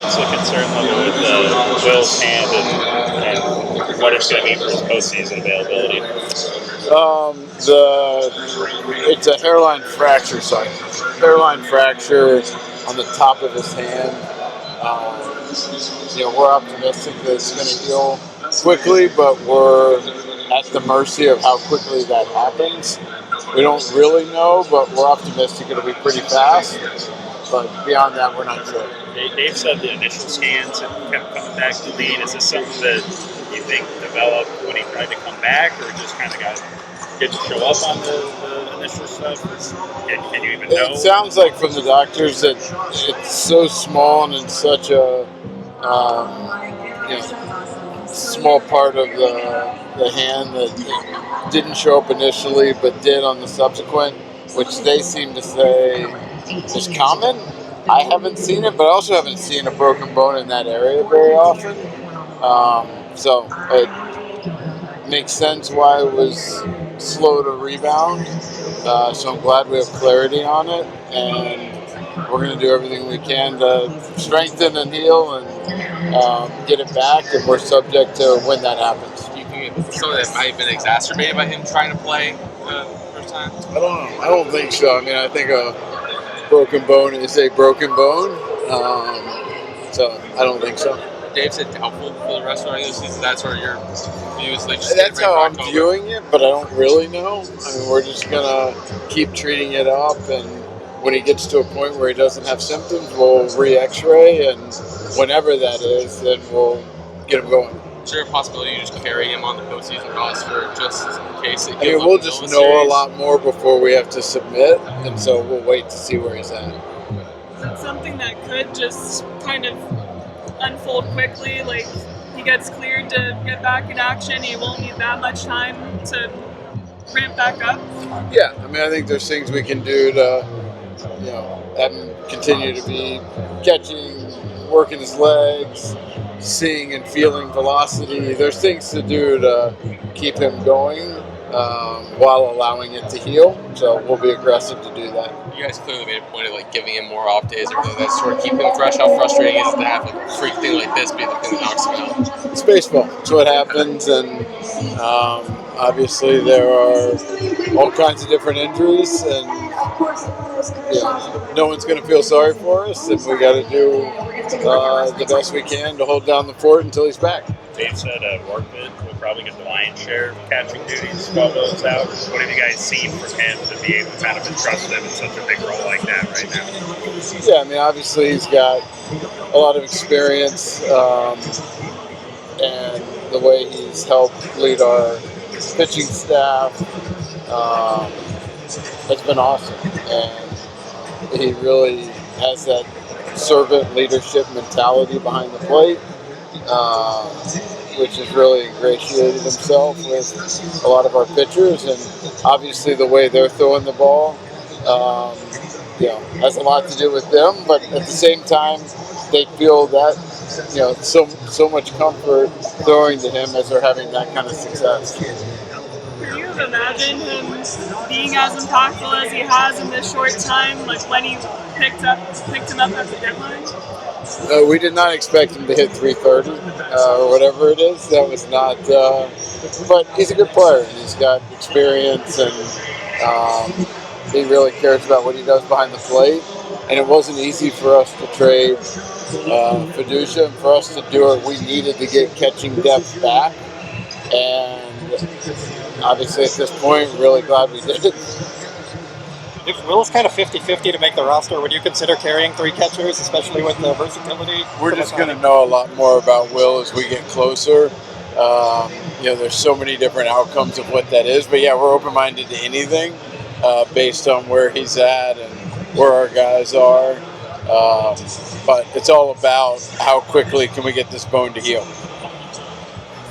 What's the concern level with Will's hand and what it's going to mean for his postseason availability? It's a hairline fracture site. Hairline fracture on the top of his hand. We're optimistic that it's going to heal quickly, but we're at the mercy of how quickly that happens. We don't really know, but we're optimistic it'll be pretty fast. But beyond that, we're not sure. Dave said the initial scans have kept coming back to lean. Is this something that you think developed when he tried to come back, or just kind of didn't show up on the initial stuff? Can you even know? It sounds like from the doctors that it's so small and in such a small part of the hand that it didn't show up initially, but did on the subsequent, which they seem to say is common. I haven't seen it, but I also haven't seen a broken bone in that area very often. So it makes sense why it was slow to rebound. So I'm glad we have clarity on it, and we're going to do everything we can to strengthen and heal and get it back, and we're subject to when that happens. Do you think it's something that might have been exacerbated by him trying to play the first time? I don't know. I don't think so. I mean, I think a broken bone is a broken bone. So I don't think so. Dave said helpful for the rest of the season. That's where your views like. That's how I'm viewing it, but I don't really know. I mean, we're just gonna keep treating it up, and when he gets to a point where he doesn't have symptoms, we'll re-X-ray, and whenever that is, then we'll get him going. Is there a possibility you just carry him on the postseason roster just in case it? We'll just know a lot more before we have to submit, and so we'll wait to see where he's at. Is it something that could just kind of unfold quickly? Like he gets cleared to get back in action, he won't need that much time to ramp back up? Yeah, I mean, I think there's things we can do to, have him continue to be catching, working his legs, seeing and feeling velocity. There's things to do to keep him going while allowing it to heal. So we'll be aggressive to do that. You guys clearly made a point of giving him more off days, or that's sort of keep him fresh. How frustrating is it to have a freak thing like this be the thing that knocks him out? It's baseball. It's what happens, and obviously there are all kinds of different injuries, and no one's going to feel sorry for us, and we got to do the best we can to hold down the fort until he's back. Dave said Warkman will probably get the lion's share of catching duties while Will's out. What have you guys seen from him to be able to kind of entrust him in such a big role like that right now? Yeah, I mean, obviously he's got a lot of experience, and the way he's helped lead our pitching staff has been awesome. And he really has that servant leadership mentality behind the plate, which has really ingratiated himself with a lot of our pitchers. And obviously the way they're throwing the ball has a lot to do with them, but at the same time they feel that so much comfort throwing to him as they're having that kind of success. Could you have imagined him being as impactful as he has in this short time, like when he picked him up at the deadline? We did not expect him to hit 330 or whatever it is. That was not, but he's a good player, and he's got experience, and he really cares about what he does behind the plate. And it wasn't easy for us to trade Fiducia, and for us to do it, we needed to get catching depth back. And obviously at this point, really glad we did it. If Will's kind of 50-50 to make the roster, would you consider carrying three catchers, especially with the versatility? We're just going to know a lot more about Will as we get closer. There's so many different outcomes of what that is. But yeah, we're open-minded to anything based on where he's at and where our guys are. But it's all about how quickly can we get this bone to heal. Is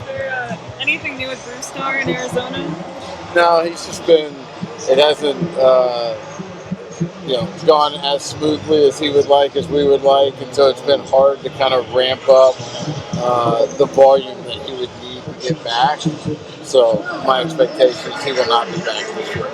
there anything new with Brusdar in Arizona? No, he's just been, it hasn't gone as smoothly as he would like, as we would like, and so it's been hard to kind of ramp up the volume that he would need to get back. So my expectation is he will not be back this year.